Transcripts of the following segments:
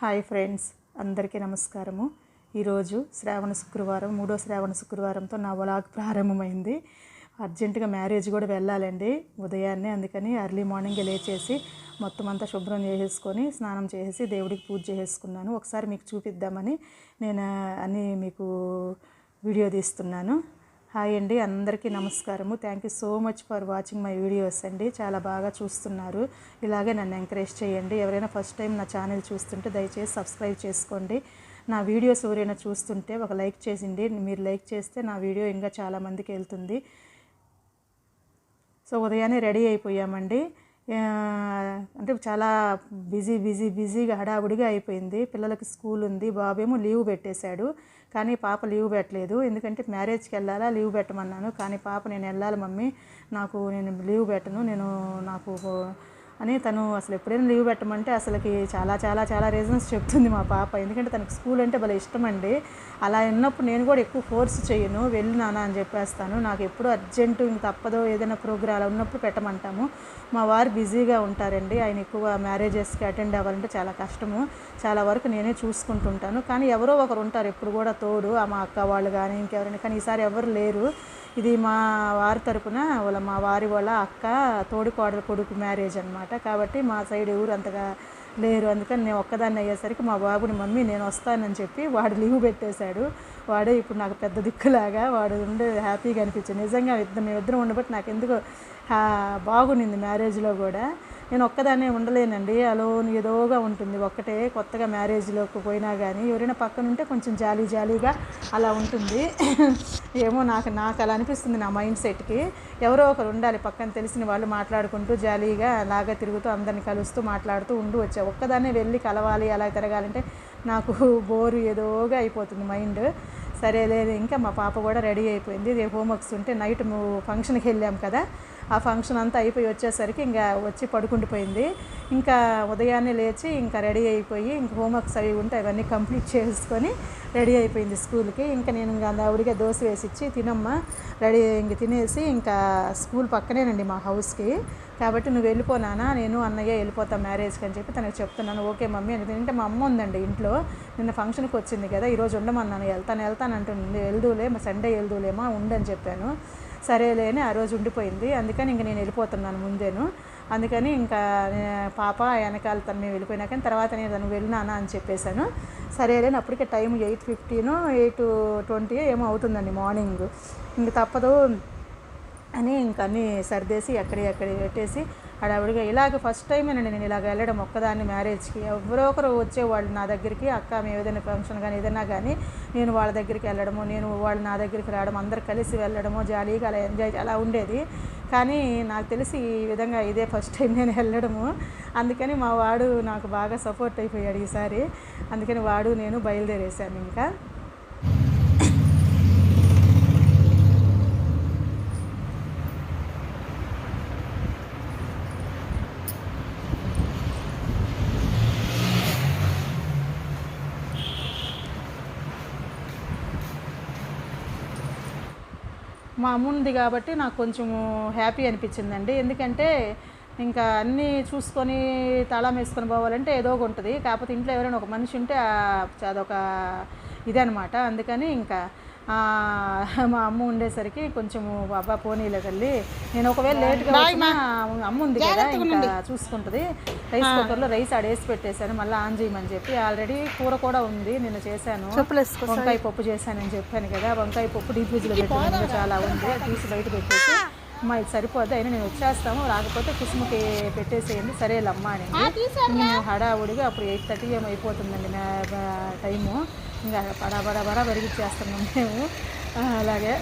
Hi friends, అందరికీ నమస్కారము. ఈరోజు శ్రావణ శుక్రవారం, మూడో శ్రావణ శుక్రవారంతో నా వ్లాగ్ ప్రారంభమైంది. అర్జెంటుగా మ్యారేజ్ కూడా వెళ్ళాలండి ఉదయాన్నే. అందుకని ఎర్లీ మార్నింగ్ లేచేసి మొత్తం అంతా శుభ్రం చేసేసుకొని స్నానం చేసేసి దేవుడికి పూజ చేసుకున్నాను. ఒకసారి మీకు చూపిద్దామని నేను అన్నీ మీకు వీడియో తీస్తున్నాను. హాయ్ అండి, అందరికీ నమస్కారము. Thank you so much for watching my videos అండి. చాలా బాగా చూస్తున్నారు. ఇలాగే నన్ను ఎంకరేజ్ చేయండి. ఎవరైనా ఫస్ట్ టైం నా ఛానల్ చూస్తుంటే దయచేసి సబ్స్క్రైబ్ చేసుకోండి. నా వీడియోస్ ఎవరైనా చూస్తుంటే ఒక లైక్ చేసిండి. మీరు లైక్ చేస్తే నా వీడియో ఇంకా చాలామందికి వెళ్తుంది. సో ఉదయాన్నే రెడీ అయిపోయామండి. అంటే చాలా బిజీగా హడావుడిగా అయిపోయింది. పిల్లలకి స్కూల్ ఉంది, బాబేమో లీవ్ పెట్టేశాడు. కానీ పాప లీవ్ పెట్టలేదు. ఎందుకంటే మ్యారేజ్కి వెళ్ళాలా, లీవ్ పెట్టమన్నాను. కానీ పాప నేను వెళ్ళాలి మమ్మీ, నేను లీవ్ పెట్టను, నాకు అని తను అసలు ఎప్పుడైనా లీవ్ పెట్టమంటే అసలుకి చాలా చాలా చాలా రీజన్స్ చెప్తుంది మా పాప. ఎందుకంటే తనకు స్కూల్ అంటే భలే ఇష్టం అండి. అలా ఉన్నప్పుడు నేను కూడా ఎక్కువ ఫోర్స్ చేయను, వెళ్ళి నాన్న అని చెప్పేస్తాను. నాకు ఎప్పుడు అర్జెంటు ఇంక తప్పదో ఏదైనా ప్రోగ్రాం అలా ఉన్నప్పుడు పెట్టమంటాము. మా వారు బిజీగా ఉంటారండి. ఆయన ఎక్కువ మ్యారేజెస్కి అటెండ్ అవ్వాలంటే చాలా కష్టము. చాలా వరకు నేనే చూసుకుంటుంటాను. కానీ ఎవరో ఒకరు ఉంటారు ఎప్పుడు కూడా తోడు, మా అక్క వాళ్ళు కానీ ఇంకెవరైనా. కానీ ఈసారి ఎవరు లేరు. ఇది మా వారి తరపున మా వారి వాళ్ళ అక్క తోడికోడలు కొడుకు మ్యారేజ్ అనమాట. కాబట్టి మా సైడ్ ఎవరు అంతగా లేరు. అందుకని నేను ఒక్కదాన్ని అయ్యేసరికి మా బాబుని మమ్మీ నేను వస్తానని చెప్పి వాడు లీవ్ పెట్టేశాడు. వాడే ఇప్పుడు నాకు పెద్ద దిక్కులాగా వాడు ఉండే హ్యాపీగా అనిపించింది. నిజంగా మేమిద్దరం ఉండబట్టి నాకు ఎందుకో బాగుండింది మ్యారేజ్లో కూడా. నేను ఒక్కదాన్నే ఉండలేనండి, అలోన్ ఏదోగా ఉంటుంది. ఒక్కటే కొత్తగా మ్యారేజ్లోకి పోయినా కానీ ఎవరైనా పక్కన ఉంటే కొంచెం జాలీగా అలా ఉంటుంది. ఏమో నాకు అలా అనిపిస్తుంది. నా మైండ్ సెట్కి ఎవరో ఒకరు ఉండాలి పక్కన, తెలిసిన వాళ్ళు, మాట్లాడుకుంటూ జాలీగా అలాగా తిరుగుతూ అందరిని కలుస్తూ మాట్లాడుతూ వచ్చా. ఒక్కదాన్నే వెళ్ళి కలవాలి అలా తిరగాలంటే నాకు బోరు ఏదోగా అయిపోతుంది మైండ్. సరే లేదు, ఇంకా మా పాప కూడా రెడీ అయిపోయింది. రేపు హోంవర్క్స్ ఉంటే నైట్ ఫంక్షన్కి వెళ్ళాం కదా, ఆ ఫంక్షన్ అంతా అయిపోయి వచ్చేసరికి ఇంకా వచ్చి పడుకుండిపోయింది. ఇంకా ఉదయాన్నే లేచి ఇంకా రెడీ అయిపోయి ఇంక హోంవర్క్స్ అవి ఉంటే అవన్నీ కంప్లీట్ చేసుకొని రెడీ అయిపోయింది స్కూల్కి. ఇంకా నేను ఇంకా ఆవిడగా దోశ వేసి ఇచ్చి తినమ్మా రెడీ ఇంక తినేసి, ఇంకా స్కూల్ పక్కనేనండి మా హౌస్కి. కాబట్టి నువ్వు వెళ్ళిపోనానా, నేను అన్నయ్య వెళ్ళిపోతాం మ్యారేజ్కి అని చెప్పి తనకు చెప్తున్నాను. ఓకే మమ్మీ అని. ఎందుకంటే మా అమ్మ ఉందండి ఇంట్లో, నిన్న ఫంక్షన్కి వచ్చింది కదా, ఈరోజు ఉండమన్నాను. వెళ్తాను అంటుంది. వెళ్దూలే సండే వెళ్దూలేమా ఉండని చెప్పాను. సరేలేని ఆ రోజు ఉండిపోయింది. అందుకని ఇంక నేను వెళ్ళిపోతున్నాను ముందేను. అందుకని ఇంకా పాప వెనకాల తను మేము వెళ్ళిపోయినా కానీ తర్వాత నేను తను వెళ్ళినానా అని చెప్పేశాను. సరేలేని అప్పటికే టైం 8:15 8:20 ఏమో అవుతుందండి మార్నింగ్. ఇంక తప్పదు అని ఇంక అన్నీ సర్దేసి ఎక్కడి పెట్టేసి హడావుడిగా ఇలాగ ఫస్ట్ టైమేనండి నేను ఇలాగ వెళ్ళడం ఒక్కదాన్ని మ్యారేజ్కి. ఎవరో ఒకరు వచ్చేవాళ్ళు నా దగ్గరికి, అక్క మేము ఏదైనా ఫంక్షన్ కానీ ఏదైనా కానీ నేను వాళ్ళ దగ్గరికి వెళ్ళడము, నేను వాళ్ళు నా దగ్గరికి రావడం, అందరు కలిసి వెళ్ళడము, జాలీగా అలా ఎంజాయ్ అలా ఉండేది. కానీ నాకు తెలిసి ఈ విధంగా ఇదే ఫస్ట్ టైం నేను వెళ్ళడము. అందుకని మా వాడు నాకు బాగా సపోర్ట్ అయిపోయాడు ఈసారి. అందుకని వాడు నేను బయలుదేరేశాను. ఇంకా మా అమ్మ ఉంది కాబట్టి నాకు కొంచెము హ్యాపీ అనిపించిందండి. ఎందుకంటే ఇంకా అన్నీ చూసుకొని తాళం వేసుకొని పోవాలంటే ఏదో ఒకటి ఉంటుంది. కాకపోతే ఇంట్లో ఎవరైనా ఒక మనిషి ఉంటే అదొక ఇదనమాట. అందుకని ఇంకా మా అమ్మ ఉండేసరికి కొంచెము బాబా పోనీలో వెళ్ళి నేను ఒకవేళ లేట్గా వచ్చినా అమ్మ ఉంది కదా ఇంకా చూసుకుంటుంది. రైస్ కుక్కర్లో రైస్ ఆడేసి పెట్టేశాను, మళ్ళీ ఆన్ చేయమని చెప్పి. ఆల్రెడీ కూర కూడా ఉంది, నిన్న చేశాను. వంకాయ పప్పు చేశానని చెప్పాను కదా, వంకాయ పప్పు డీప్ ఫ్రిడ్జ్లో పెట్టాను, చాలా ఉంది, తీసి బయట పెట్టేసి అమ్మ ఇది సరిపోద్ది, అయినా నేను వచ్చేస్తాము, రాకపోతే కుసుమకి పెట్టేసేయండి సరేలమ్మా అని. మేము హడావుడిగా అప్పుడు 8:30 ఏమో అయిపోతుందండి టైము. ఇంకా బడా పెరిగిచ్చేస్తున్నాం మేము. అలాగే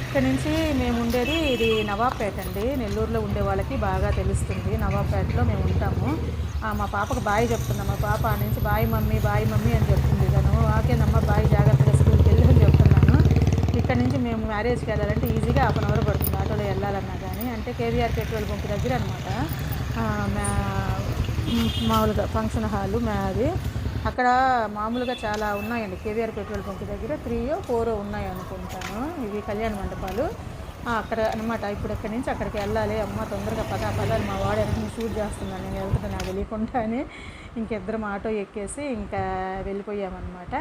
ఇక్కడ నుంచి మేము ఉండేది ఇది నవాబ్పేట అండి. నెల్లూరులో ఉండే వాళ్ళకి బాగా తెలుస్తుంది. నవాబ్పేటలో మేము ఉంటాము. మా పాపకు బాయ్ చెప్తున్నాం. మా పాప ఆ నుంచి బాయ్ మమ్మీ అని చెప్తుంది. తను ఓకేనమ్మా బాయ్, జాగ్రత్తగా స్కూల్కి వెళ్ళి అని చెప్తున్నాను. ఇక్కడ నుంచి మేము మ్యారేజ్కి వెళ్ళాలంటే ఈజీగా 1/2 అవర్ పడుతుంది ఆటోలో వెళ్ళాలన్నా కానీ. అంటే కేవీఆర్ పెట్రోల్ బంక్ దగ్గర అనమాట మామూలుగా ఫంక్షన్ హాలు అది. అక్కడ మామూలుగా చాలా ఉన్నాయండి కేవీఆర్ పెట్రోల్ బంక్ దగ్గర 3 or 4 ఉన్నాయి అనుకుంటాను. ఇవి కళ్యాణ మండపాలు. అక్కడ అనమాట. ఇప్పుడు ఇక్కడి నుంచి అక్కడికి వెళ్ళాలి, అమ్మ తొందరగా పదాలు మా వాడు ఎక్కడి షూట్ చేస్తున్నాను, నేను వెళ్తున్నాను నాకు తెలియకుండా అని ఇంకిద్దరం ఆటో ఎక్కేసి ఇంకా వెళ్ళిపోయామన్నమాట.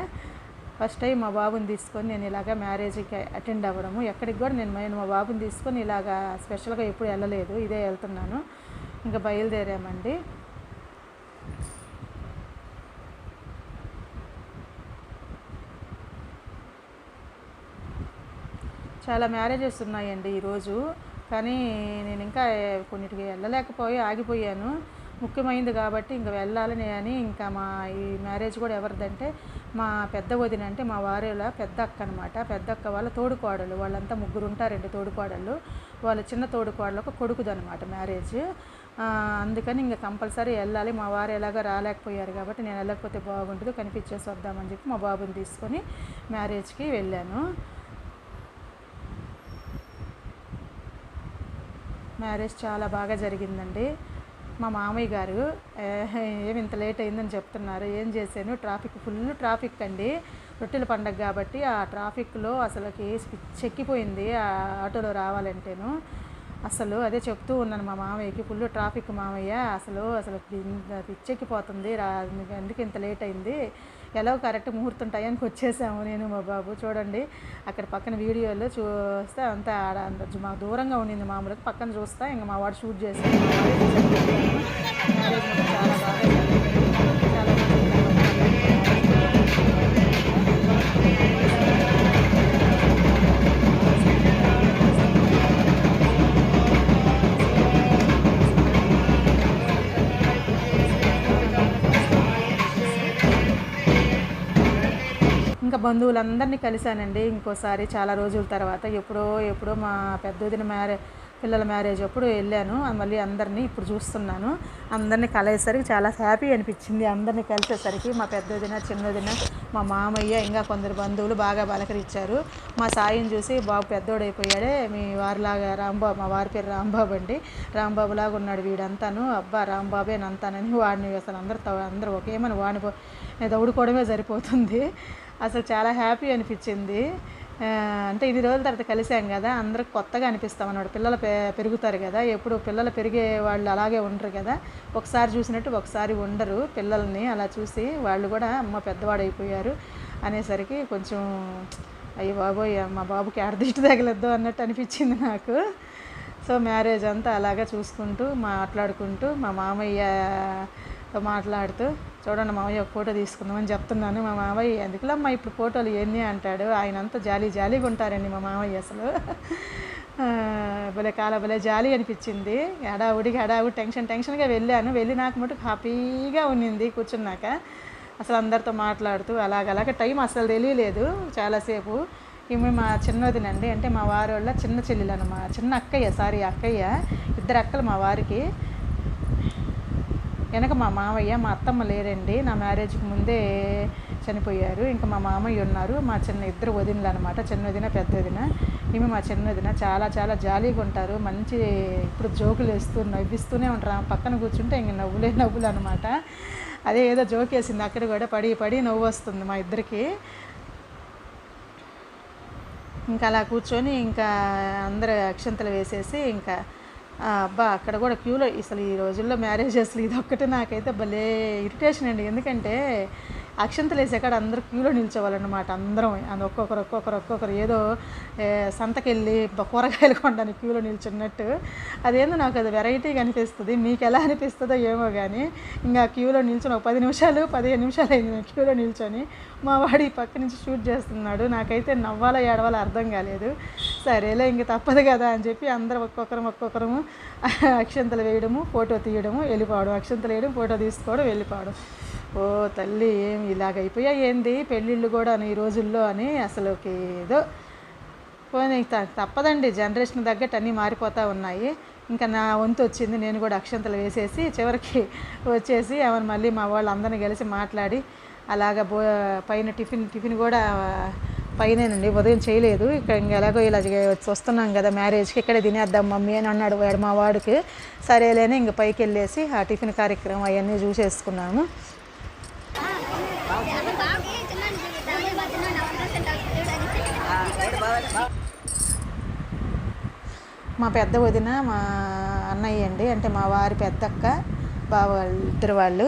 ఫస్ట్ టైం మా బాబుని తీసుకొని నేను ఇలాగ మ్యారేజ్కి అటెండ్ అవ్వడము. ఎక్కడికి కూడా నేను మా బాబుని తీసుకొని ఇలాగా స్పెషల్గా ఎప్పుడు వెళ్ళలేదు, ఇదే వెళ్తున్నాను. ఇంకా బయలుదేరామండి. చాలా మ్యారేజెస్ ఉన్నాయండి ఈరోజు, కానీ నేను ఇంకా కొన్నిటికి వెళ్ళలేకపోయి ఆగిపోయాను. ముఖ్యమైనది కాబట్టి ఇంకా వెళ్ళాలని అని ఇంకా మా ఈ మ్యారేజ్ కూడా ఎవరిదంటే మా పెద్ద వదిన, అంటే మా వారేల పెద్ద అక్క అనమాట. పెద్ద అక్క వాళ్ళ తోడుకోడలు, వాళ్ళంతా ముగ్గురు ఉంటారండి తోడుకోడళ్ళు. వాళ్ళ చిన్న తోడుకోడలకు కొడుకుదనమాట మ్యారేజ్. అందుకని ఇంకా కంపల్సరీ వెళ్ళాలి. మా వారు ఎలాగో రాలేకపోయారు కాబట్టి నేను వెళ్ళకపోతే బాగుంటుంది, కనిపించేసి వద్దామని చెప్పి మా బాబుని తీసుకొని మ్యారేజ్కి వెళ్ళాను. మ్యారేజ్ చాలా బాగా జరిగిందండి. మా మామయ్య గారు ఏమి ఇంత లేట్ అయిందని చెప్తున్నారు. ఏం చేశాను, ఫుల్ ట్రాఫిక్ అండి. రొట్టెల పండగ కాబట్టి ఆ ట్రాఫిక్లో అసలుకి చెక్కిపోయింది ఆ ఆటోలో రావాలంటేను. అసలు అదే చెప్తూ ఉన్నాను మా మామయ్యకి, ఫుల్ ట్రాఫిక్ మామయ్య, అసలు పిచ్చెక్కిపోతుంది అందుకే ఇంత లేట్ అయింది, ఎలా కరెక్ట్ ముహూర్తం టైంకి వచ్చేసాము నేను మా బాబు. చూడండి అక్కడ పక్కన వీడియోలో చూస్తే అంతా మా దూరంగా ఉండింది, మామూలుగా పక్కన చూస్తా ఇంకా మా వాడు షూట్ చేశాను. మ్యారేజ్ చాలా బాగా చాలా ఇంకా బంధువులందరినీ కలిశానండి ఇంకోసారి చాలా రోజుల తర్వాత. ఎప్పుడో మా పెద్దదిన పిల్లల మ్యారేజ్ అప్పుడు వెళ్ళాను, మళ్ళీ అందరినీ ఇప్పుడు చూస్తున్నాను. అందరినీ కలిసేసరికి చాలా హ్యాపీ అనిపించింది. అందరినీ కలిసేసరికి మా పెద్దదిన, చిన్నదిన, మా మామయ్య, ఇంకా కొందరు బంధువులు బాగా పలకరించారు. మా సాయిని చూసి బాబు పెద్దోడైపోయాడే, మీ వారిలాగా రాంబాబు, మా వారి పేరు రాంబాబు అండి, రాంబాబులాగా ఉన్నాడు వీడంతాను, అబ్బా రాంబాబేనంతానని వాడిని అసలు అందరూ ఒకేమని వాడిని దౌడుకోవడమే సరిపోతుంది. అసలు చాలా హ్యాపీ అనిపించింది. అంటే ఇన్ని రోజుల తర్వాత కలిసాం కదా, అందరికి కొత్తగా అనిపిస్తాం అన్నమాట. పిల్లలు పెరుగుతారు కదా, ఎప్పుడు పిల్లలు పెరిగే వాళ్ళు అలాగే ఉండరు కదా, ఒకసారి చూసినట్టు ఒకసారి ఉండరు. పిల్లల్ని అలా చూసి వాళ్ళు కూడా అమ్మ పెద్దవాడైపోయారు అనేసరికి కొంచెం అయ్యి బాబోయ్ మా బాబుకి దిష్టి తగలొద్దు అన్నట్టు అనిపించింది నాకు. సో మ్యారేజ్ అంతా అలాగా చూసుకుంటూ మాట్లాడుకుంటూ మా మామయ్యతో మాట్లాడుతూ, చూడండి మామయ్య ఒక ఫోటో తీసుకుందామని చెప్తున్నాను. మా మామయ్య ఎందుకులమ్మా ఇప్పుడు ఫోటోలు ఎన్ని అంటాడు, ఆయన అంతా జాలీగా ఉంటారండి మా మామయ్య. అసలు భలే జాలీ అనిపించింది. హడావుడి టెన్షన్గా వెళ్ళి నాకు మటుకు హ్యాపీగా ఉన్నింది కూర్చున్నాక. అసలు అందరితో మాట్లాడుతూ అలాగ టైం అసలు తెలియలేదు చాలాసేపు. ఈమె మా చిన్నదినండి, అంటే మా వారి వాళ్ళ చిన్న చెల్లెలు అన్నమాట, చిన్న అక్కయ్య, ఇద్దరు అక్కలు మా వారికి. వెనక మా మామయ్య, మా అత్తమ్మ లేరండి, నా మ్యారేజ్కి ముందే చనిపోయారు. ఇంకా మా మామయ్య ఉన్నారు, మా ఇద్దరు వదినలు అనమాట, చిన్నదిన పెద్దదిన. ఈమె మా చిన్నదిన చాలా జాలీగా ఉంటారు, మంచి ఇప్పుడు జోకులు నవ్విస్తూనే ఉంటారు. పక్కన కూర్చుంటే ఇంక నవ్వులు అనమాట. అదే ఏదో జోక్ వేసింది అక్కడ కూడా పడి నవ్వు వస్తుంది మా ఇద్దరికి. ఇంకా అలా కూర్చొని ఇంకా అందరు అక్షంతలు వేసేసి ఇంకా అబ్బా అక్కడ కూడా క్యూలో, అసలు ఈ రోజుల్లో మ్యారేజెస్లు ఇదొక్కటి నాకైతే భలే ఇరిటేషన్ అండి. ఎందుకంటే అక్షంతలు వేసే కాడ అందరూ క్యూలో నిల్చోవాలన్నమాట. అందరం ఒక్కొక్కరు ఏదో సంతకెళ్ళి కూరగాయలు కొనడానికి క్యూలో నిల్చున్నట్టు. అదేందో నాకు అది వెరైటీగా అనిపిస్తుంది. మీకు ఎలా అనిపిస్తుందో ఏమో కానీ ఇంకా క్యూలో నిల్చొని ఒక 10 నిమిషాలు 15 నిమిషాలు అయింది నేను క్యూలో నిల్చొని. మా వాడు ఈ పక్క నుంచి షూట్ చేస్తున్నాడు. నాకైతే నవ్వాలో ఏడవాలో అర్థం కాలేదు. సరేలే ఇంక తప్పదు కదా అని చెప్పి అందరూ ఒక్కొక్కరు అక్షంతలు వేయడము, ఫోటో తీయడము, వెళ్ళిపోవడం, అక్షంతలు వేయడం, ఫోటో తీసుకోవడం, వెళ్ళిపోవడం. ఓ తల్లి ఏం ఇలాగైపోయా ఏంది పెళ్ళిళ్ళు కూడా ఈ రోజుల్లో అని అసలు ఏదో పోనీ తప్పదండి, జనరేషన్ తగ్గట్టు అన్నీ మారిపోతూ ఉన్నాయి. ఇంకా నా వంతు వచ్చింది, నేను కూడా అక్షంతలు వేసేసి చివరికి వచ్చేసి ఆమెను మళ్ళీ మా వాళ్ళు అందరినీ కలిసి మాట్లాడి అలాగ పైన టిఫిన్ కూడా పైనేనండి, ఉదయం చేయలేదు. ఇక్కడ ఇంక ఎలాగో ఇలా వస్తున్నాం కదా మ్యారేజ్కి, ఇక్కడే తినేద్దాం మమ్మీ అని అన్నాడు మా వాడికి. సరేలేని ఇంక పైకి వెళ్ళేసి ఆ టిఫిన్ కార్యక్రమం అవన్నీ చూసేసుకున్నాము. మా పెద్ద వదిన మా అన్నయ్య అండి, అంటే మా వారి పెద్దక్క బావ వాళ్ళు ఇద్దరు వాళ్ళు.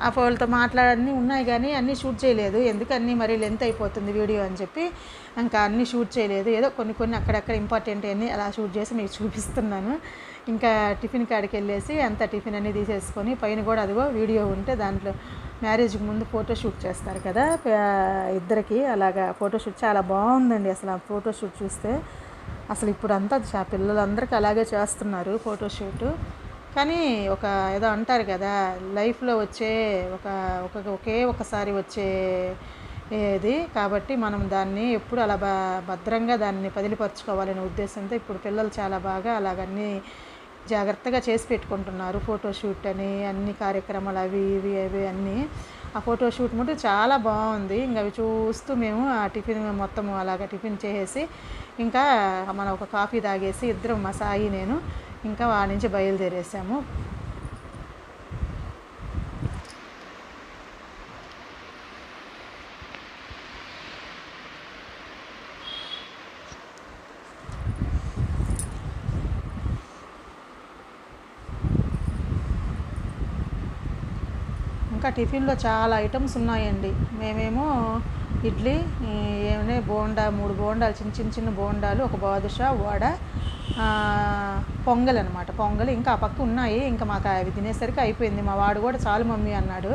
ఆ వాళ్ళతో మాట్లాడన్నీ ఉన్నాయి కానీ అన్నీ షూట్ చేయలేదు, ఎందుకన్నీ మరి లెంత్ అయిపోతుంది వీడియో అని చెప్పి ఇంకా అన్నీ షూట్ చేయలేదు. ఏదో కొన్ని కొన్ని అక్కడక్కడ ఇంపార్టెంట్ అన్నీ అలా షూట్ చేసి మీకు చూపిస్తున్నాను. ఇంకా టిఫిన్ కాడికి వెళ్ళేసి అంత టిఫిన్ అన్నీ తీసేసుకొని పైన కూడా అదిగో వీడియో ఉంటే దాంట్లో మ్యారేజ్కి ముందు ఫోటోషూట్ చేస్తారు కదా ఇద్దరికి, అలాగా ఫోటోషూట్ చాలా బాగుందండి. అసలు ఆ ఫోటోషూట్ చూస్తే అసలు ఇప్పుడు అంతా పిల్లలందరికీ అలాగే చేస్తున్నారు ఫోటోషూట్. కానీ ఒక ఏదో అంటారు కదా, లైఫ్లో వచ్చే ఒకే ఒకసారి వచ్చే ఇది కాబట్టి మనం దాన్ని ఎప్పుడు అలా భద్రంగా దాన్ని పదిలిపరుచుకోవాలనే ఉద్దేశంతో ఇప్పుడు పిల్లలు చాలా బాగా అలాగన్నీ జాగ్రత్తగా చేసి పెట్టుకుంటున్నారు. ఫోటోషూట్ అని అన్ని కార్యక్రమాలు అవి ఇవి అవి అన్నీ. ఆ ఫోటోషూట్ మటు చాలా బాగుంది. ఇంకా అవి చూస్తూ మేము ఆ టిఫిన్ మొత్తం అలాగ టిఫిన్ చేసేసి ఇంకా మనం ఒక కాఫీ తాగేసి ఇద్దరం మా సాయి నేను ఇంకా వాడి నుంచి బయలుదేరేసాము. ఇంకా టిఫిన్లో చాలా ఐటమ్స్ ఉన్నాయండి. మేమేమో ఇడ్లీ, ఏమైనా బోండా, 3 బోండాలు, చిన్న బోండాలు, ఒక బాదుషా, వడ, పొంగల్ అనమాట. పొంగల్ ఇంకా ఆ పక్క ఉన్నాయి. ఇంకా మాకు అవి తినేసరికి అయిపోయింది. మా వాడు కూడా చాలు మమ్మీ అన్నాడు.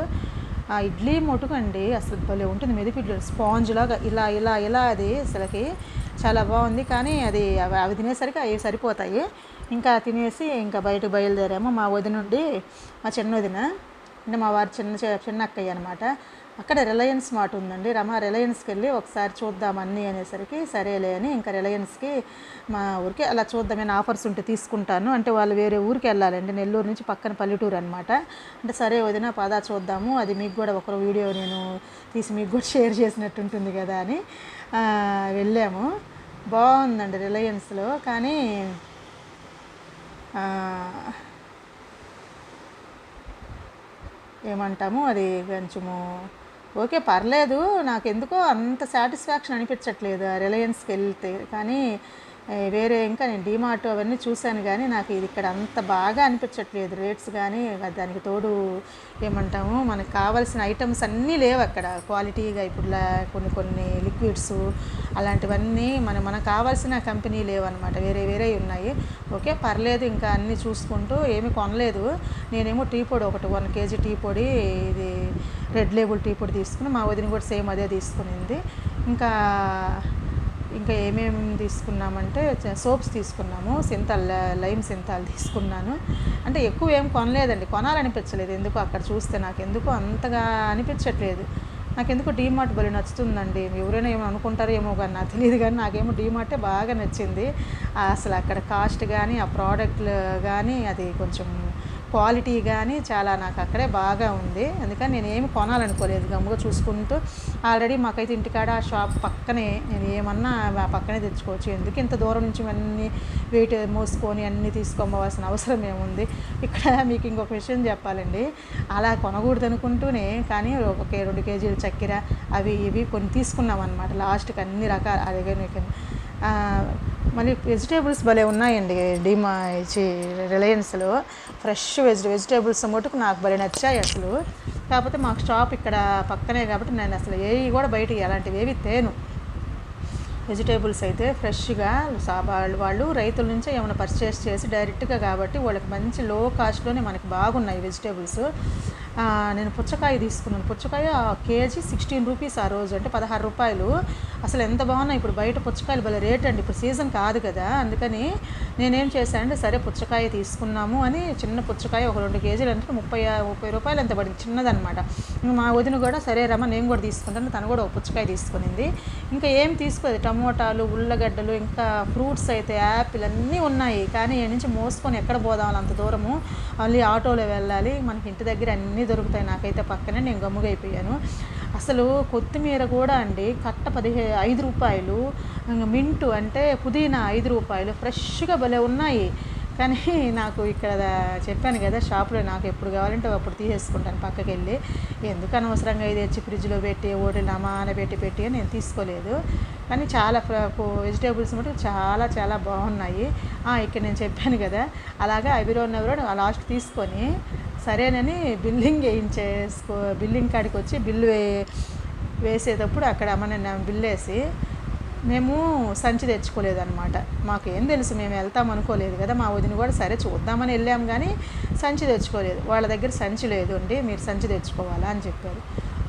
ఆ ఇడ్లీ మొటుకండి అసలు భలే ఉంటుంది, మెదిపిడ్లు స్పాంజ్ లాగా ఇలా ఇలా ఇలా అది అసలుకి చాలా బాగుంది. కానీ అది అవి తినేసరికి అవి సరిపోతాయి. ఇంకా తినేసి ఇంకా బయటకు బయలుదేరాము. మా వదిన నుండి మా చిన్న వదిన అంటే మా వారి చిన్న అక్కయ్య అనమాట. అక్కడ రిలయన్స్ మార్ట్ ఉందండి. రిలయన్స్కి వెళ్ళి ఒకసారి చూద్దామని అనేసరికి సరేలే అని ఇంకా రిలయన్స్కి మా ఊరికి అలా చూద్దామని ఆఫర్స్ ఉంటే తీసుకుంటాను అంటే వాళ్ళు వేరే ఊరికి వెళ్ళాలండి, నెల్లూరు నుంచి పక్కన పల్లెటూరు అనమాట. అంటే సరే వదిన పదా చూద్దాము, అది మీకు కూడా ఒక వీడియో నేను తీసి మీకు కూడా షేర్ చేసినట్టు ఉంటుంది కదా అని వెళ్ళాము. బాగుందండి రిలయన్స్లో. కానీ ఏమంటాము అది కొంచెము ఓకే పర్లేదు, నాకెందుకో అంత సాటిస్ఫాక్షన్ అనిపించట్లేదు రిలయన్స్కి వెళ్తే. కానీ వేరే ఇంకా నేను డీమార్ట్ అవన్నీ చూశాను కానీ నాకు ఇది ఇక్కడ అంత బాగా అనిపించట్లేదు రేట్స్ కానీ. దానికి తోడు ఏమంటాము మనకు కావాల్సిన ఐటమ్స్ అన్నీ లేవు అక్కడ క్వాలిటీగా. ఇప్పుడు కొన్ని లిక్విడ్స్ అలాంటివన్నీ మనకు కావాల్సిన కంపెనీ లేవన్నమాట, వేరే ఉన్నాయి. ఓకే పర్లేదు ఇంకా అన్నీ చూసుకుంటూ ఏమీ కొనలేదు. నేనేమో టీ పొడి ఒకటి 1 kg టీ పొడి, ఇది రెడ్ లేబుల్ టీ పొడి తీసుకుని, మా వదిన కూడా సేమ్ అదే తీసుకునింది. ఇంకా ఏమేమి తీసుకున్నామంటే సోప్స్ తీసుకున్నాము, లైమ్ సింతాల్ తీసుకున్నాను. అంటే ఎక్కువ ఏం కొనలేదండి, కొనాలనిపించలేదు ఎందుకు అక్కడ చూస్తే, నాకు ఎందుకు అంతగా అనిపించట్లేదు. నాకెందుకు డీమార్ట్ భలే నచ్చుతుందండి. ఎవరైనా ఏమో అనుకుంటారో ఏమో కానీ నాకు తెలియదు కానీ నాకేమో డీమార్టే బాగా నచ్చింది. అసలు అక్కడ కాస్ట్ కానీ ఆ ప్రోడక్ట్లు కానీ అది కొంచెం క్వాలిటీ కానీ చాలా నాకు అక్కడే బాగా ఉంది. అందుకని నేను ఏమి కొనాలనుకోలేదు, గమ్ముగా చూసుకుంటూ. ఆల్రెడీ మాకైతే ఇంటికాడ ఆ షాప్ పక్కనే, నేను ఏమన్నా ఆ పక్కనే తెచ్చుకోవచ్చు. ఎందుకు ఇంత దూరం నుంచి అన్నీ వెయిట్ మోసుకొని అన్నీ తీసుకోవాల్సిన అవసరం ఏముంది. ఇక్కడ మీకు ఇంకొక విషయం చెప్పాలండి, అలా కొనకూడదు అనుకుంటూనే కానీ ఒక 2 kg చక్కెర అవి ఇవి కొన్ని తీసుకున్నాం అనమాట. లాస్ట్కి అన్ని రకాల అదే మళ్ళీ వెజిటేబుల్స్ భలే ఉన్నాయండి రిలయన్స్లో. ఫ్రెష్ వెజిటేబుల్స్ మటుకు నాకు భలే నచ్చాయి అసలు. కాకపోతే మాకు షాప్ ఇక్కడ పక్కనే కాబట్టి నేను అసలు ఏవి కూడా బయట అలాంటివి ఏవి తేను. వెజిటేబుల్స్ అయితే ఫ్రెష్గా వాళ్ళు రైతుల నుంచే ఏమైనా పర్చేస్ చేసి డైరెక్ట్గా కాబట్టి వాళ్ళకి మంచి లో కాస్ట్లోనే మనకి బాగున్నాయి వెజిటేబుల్స్. నేను పుచ్చకాయ తీసుకున్నాను. పుచ్చకాయ కేజీ 16 రూపీస్ ఆ రోజు, అంటే 16 రూపాయలు. అసలు ఎంత బాగున్నాయి. ఇప్పుడు బయట పుచ్చకాయలు భలే రేట్ అండి, ఇప్పుడు సీజన్ కాదు కదా. అందుకని నేనేం చేశానంటే సరే పుచ్చకాయ తీసుకున్నాము అని చిన్న పుచ్చకాయ ఒక 2 kg అంటే 30 రూపాయలు ఎంత పడింది, చిన్నదనమాట. మా వదిన కూడా సరే రమ్మ నేను కూడా తీసుకుంటాను, తను కూడా ఒక పుచ్చకాయ తీసుకునింది. ఇంకా ఏం తీసుకోలేదు, టమోటాలు, ఉల్లగడ్డలు, ఇంకా ఫ్రూట్స్ అయితే యాపిల్ అన్నీ ఉన్నాయి. కానీ ఈ నుంచి మోసుకొని ఎక్కడ పోదాం అంత దూరము, మళ్ళీ ఆటోలో వెళ్ళాలి, మనకి ఇంటి దగ్గర అన్నీ దొరుకుతాయి. నాకైతే పక్కనే నేను గమ్ముగా అయిపోయాను. అసలు కొత్తిమీర కూడా అండి కట్ట 5 రూపాయలు, మింటు అంటే పుదీనా 5 రూపాయలు, ఫ్రెష్గా భలే ఉన్నాయి. కానీ నాకు ఇక్కడ చెప్పాను కదా షాప్లో నాకు ఎప్పుడు కావాలంటే అప్పుడు తీసేసుకుంటాను పక్కకి వెళ్ళి. ఎందుకు అనవసరంగా ఇది తెచ్చి ఫ్రిడ్జ్లో పెట్టి ఓటి నమాన పెట్టి అని నేను తీసుకోలేదు. కానీ చాలా వెజిటేబుల్స్ మటుకు చాలా చాలా బాగున్నాయి. ఇక్కడ నేను చెప్పాను కదా, అలాగా అవిరోనెవరో లాస్ట్ తీసుకొని సరేనని బిల్లింగ్ కాడికి వచ్చి బిల్లు వేసేటప్పుడు అక్కడ మన బిల్లు వేసి మేము సంచి తెచ్చుకోలేదన్నమాట. మాకు ఏం తెలుసు, మేము వెళ్తాం అనుకోలేదు కదా. మా వదిన కూడా సరే చూద్దామని వెళ్ళాం కానీ సంచి తెచ్చుకోలేదు. వాళ్ళ దగ్గర సంచి లేదు అండి, మీరు సంచి తెచ్చుకోవాలా అని చెప్పారు.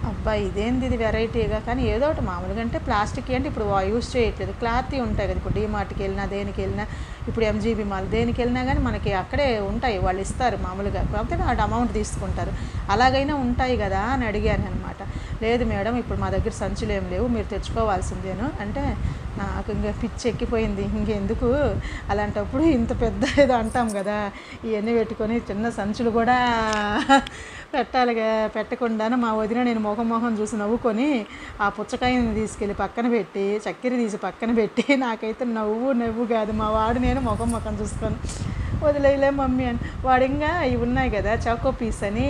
అబ్బా ఇదేంది ఇది వెరైటీగా, కానీ ఏదో ఒకటి మామూలుగా అంటే ప్లాస్టిక్ అంటే ఇప్పుడు యూజ్ చేయట్లేదు, క్లాత్ ఉంటాయి కదా. ఇప్పుడు డీమార్ట్కి వెళ్ళినా దేనికి వెళ్ళినా, ఇప్పుడు ఎంజీబీ మాల్ దేనికి వెళ్ళినా కానీ మనకి అక్కడే ఉంటాయి, వాళ్ళు ఇస్తారు మామూలుగా, కాకపోతే ఆ అమౌంట్ తీసుకుంటారు. అలాగైనా ఉంటాయి కదా అని అడిగాను అనమాట. లేదు మేడం ఇప్పుడు మా దగ్గర సంచులు ఏం లేవు, మీరు తెచ్చుకోవాల్సిందేను అంటే నాకు ఇంకా పిచ్చి ఎక్కిపోయింది. ఇంకెందుకు అలాంటప్పుడు ఇంత పెద్ద ఏదో అంటాం కదా, ఇవన్నీ పెట్టుకొని చిన్న సంచులు కూడా పెట్టాలిగా. పెట్టకుండానే మా వదిన నేను మొహం చూసి నవ్వుకొని ఆ పుచ్చకాయని తీసుకెళ్ళి పక్కన పెట్టి చక్కెర తీసి పక్కన పెట్టి నాకైతే నవ్వు కాదు. మా వాడు నేను ముఖం చూసుకొని వదిలేయలే మమ్మీ అని. వాడు ఇంకా ఇవి ఉన్నాయి కదా చాకో పీస్ అని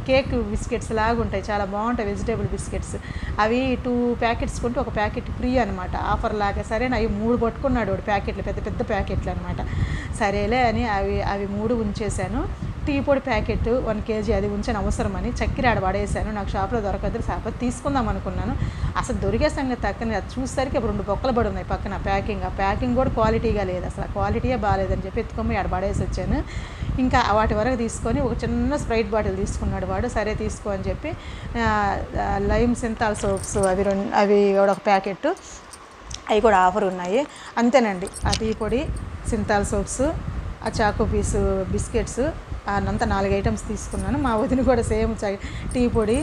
కేక్ బిస్కెట్స్ లాగా ఉంటాయి, చాలా బాగుంటాయి వెజిటేబుల్ బిస్కెట్స్. అవి 2 ప్యాకెట్స్ కొంటే ఒక ప్యాకెట్ ఫ్రీ అనమాట, ఆఫర్ లాగా. సరే అవి 3 పట్టుకున్నాడు వాడు ప్యాకెట్లు, పెద్ద పెద్ద ప్యాకెట్లు అనమాట. సరేలే అని అవి 3 ఉంచేశాను. టీ పొడి ప్యాకెట్ 1 kg అది ఉంచాను అవసరమని. చక్కెర ఆడ పడేసాను, నాకు షాప్లో దొరకదు, సాప తీసుకుందాం అనుకున్నాను. అసలు దొరికే సంగతి తక్కని, అది చూసేసరికి 2 బొక్కలు పడి ఉన్నాయి పక్కన ప్యాకింగ్. ఆ ప్యాకింగ్ కూడా క్వాలిటీగా లేదు, అసలు క్వాలిటీయే బాగాలేదని చెప్పి ఎత్తుకొని ఆడ పడేసి వచ్చాను. ఇంకా వాటి వరకు తీసుకొని ఒక చిన్న స్ప్రైట్ బాటిల్ తీసుకున్నాడు వాడు. సరే తీసుకో అని చెప్పి లైమ్ సింతాల్ సోప్స్ అవి ఒక ప్యాకెట్, అవి కూడా ఆఫర్ ఉన్నాయి. అంతేనండి, ఆ టీ పొడి, సింతాల్ సోప్స్, ఆ చాకో పీసు బిస్కెట్స్ అంతా 4 ఐటమ్స్ తీసుకున్నాను. మా వదిన కూడా సేమ్ టీ పొడి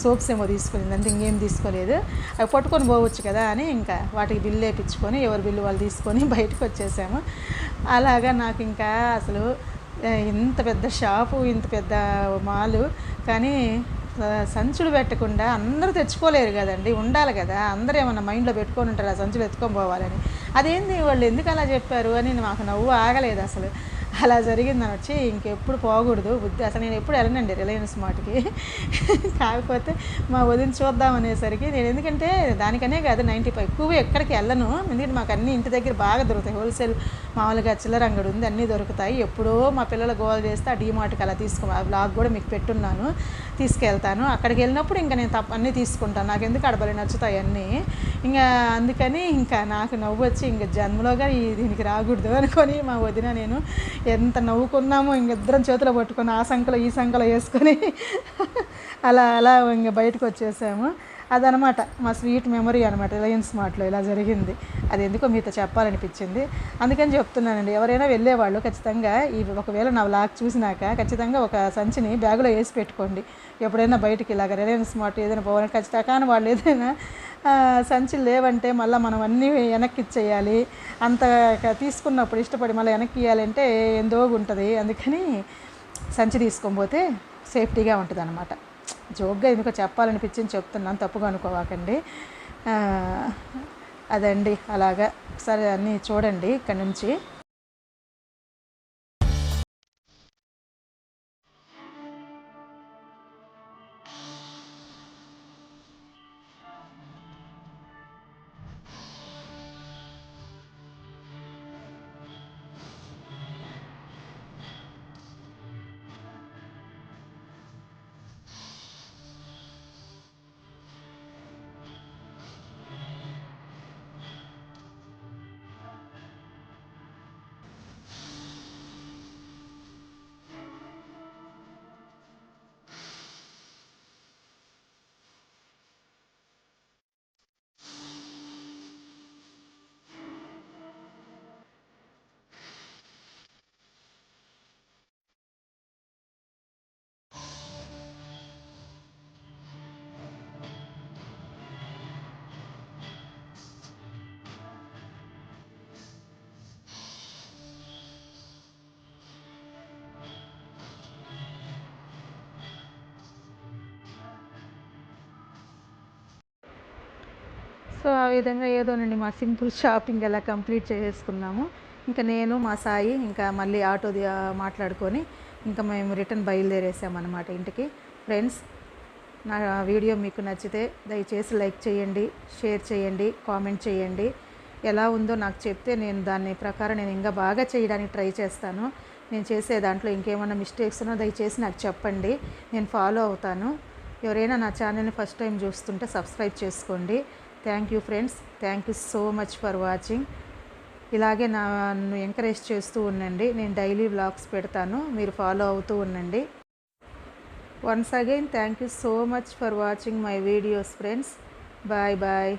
సోప్స్ ఏమో తీసుకునింది, అంతే ఇంకేం తీసుకోలేదు. అవి పట్టుకొని పోవచ్చు కదా అని ఇంకా వాటికి బిల్లు వేయించుకొని ఎవరి బిల్లు వాళ్ళు తీసుకొని బయటకు వచ్చేసాము. అలాగా నాకు ఇంకా అసలు ఇంత పెద్ద షాపు, ఇంత పెద్ద మాలు, కానీ సంచులు పెట్టకుండా అందరూ తెచ్చుకోలేరు కదండి, ఉండాలి కదా. అందరూ ఏమన్నా మైండ్లో పెట్టుకొని ఉంటారు ఆ సంచులు ఎత్తుకొని పోవాలని. అదేంది వాళ్ళు ఎందుకు అలా చెప్పారు అని మాకు నవ్వు ఆగలేదు అసలు. అలా జరిగిందని వచ్చి ఇంకెప్పుడు పోకూడదు బుద్ధి. అసలు నేను ఎప్పుడు వెళ్ళనండి రిలయన్స్ మార్ట్కి, కాకపోతే మా వదిన చూద్దాం అనేసరికి నేను, ఎందుకంటే దానికనే కాదు 95 ఎక్కువ ఎక్కడికి వెళ్ళను, ఎందుకంటే మాకు అన్నీ ఇంటి దగ్గర బాగా దొరుకుతాయి. హోల్సేల్ మామూలుగా చిల్లర అంగడి ఉంది, అన్నీ దొరుకుతాయి. ఎప్పుడో మా పిల్లలు గోల్ చేస్తే ఆ డీమార్ట్కి అలా ఆ బ్లాగ్ కూడా మీకు పెట్టున్నాను, తీసుకెళ్తాను. అక్కడికి వెళ్ళినప్పుడు ఇంకా నేను అన్నీ తీసుకుంటాను, నాకు ఎందుకు అడబలి నచ్చుతాయి అన్నీ. ఇంకా అందుకని ఇంకా నాకు నవ్వు వచ్చి ఇంకా జన్మలోగా దీనికి రాకూడదు అనుకొని మా వదిన నేను ఎంత నవ్వుకున్నామో, ఇంకిద్దరం చేతిలో పట్టుకొని ఆ సంకలో ఈ సంకలో వేసుకొని అలా ఇంకా బయటకు వచ్చేసాము. అదనమాట మా స్వీట్ మెమరీ అనమాట, రిలయన్స్ మార్ట్లో ఇలా జరిగింది. అది ఎందుకో మీతో చెప్పాలనిపించింది, అందుకని చెప్తున్నానండి. ఎవరైనా వెళ్ళేవాళ్ళు ఖచ్చితంగా ఒకవేళ నా వ్లాగ్ చూసినాక ఖచ్చితంగా ఒక సంచిని బ్యాగులో వేసి పెట్టుకోండి. ఎప్పుడైనా బయటికి ఇలాగ రిలయన్స్ మార్ట్ ఏదైనా పోవాలని ఖచ్చితంగా, కానీ వాళ్ళు ఏదైనా సంచులు లేవంటే మళ్ళీ మనం అన్నీ వెనక్కి ఇచ్చేయాలి. అంత తీసుకున్నప్పుడు ఇష్టపడి మళ్ళీ వెనక్కి ఇవ్వాలంటే ఎందో ఉంటుంది. అందుకని సంచి తీసుకొని పోతే సేఫ్టీగా ఉంటుంది అనమాట. జోక్గా ఎందుకో చెప్పాలనిపించింది చెప్తున్నాను, తప్పుగా అనుకోవాకండి. అదండి అలాగా. సరే అన్నీ చూడండి ఇక్కడ నుంచి. సో ఆ విధంగా ఏదోనండి మా సింపుల్ షాపింగ్ ఎలా కంప్లీట్ చేసుకున్నాము. ఇంకా నేను మా సాయి ఇంకా మళ్ళీ మాట్లాడుకొని ఇంకా మేము రిటర్న్ బయలుదేరేసామన్నమాట ఇంటికి. ఫ్రెండ్స్, నా వీడియో మీకు నచ్చితే దయచేసి లైక్ చేయండి, షేర్ చేయండి, కామెంట్ చేయండి. ఎలా ఉందో నాకు చెప్తే నేను దాని ప్రకారం నేను ఇంకా బాగా చేయడానికి ట్రై చేస్తాను. నేను చేసే దాంట్లో ఇంకేమైనా మిస్టేక్స్ ఉన్నా దయచేసి నాకు చెప్పండి, నేను ఫాలో అవుతాను. ఎవరైనా నా ఛానల్ని ఫస్ట్ టైం చూస్తుంటే సబ్స్క్రైబ్ చేసుకోండి. Thank you friends, thank you so much for watching. ఇలాగే నన్ను ఎంకరేజ్ చేస్తూ ఉండండి. నేను డైలీ వ్లాగ్స్ పెడతాను, మీరు ఫాలో అవుతూ ఉండండి. Once again thank you so much for watching my videos friends. Bye bye.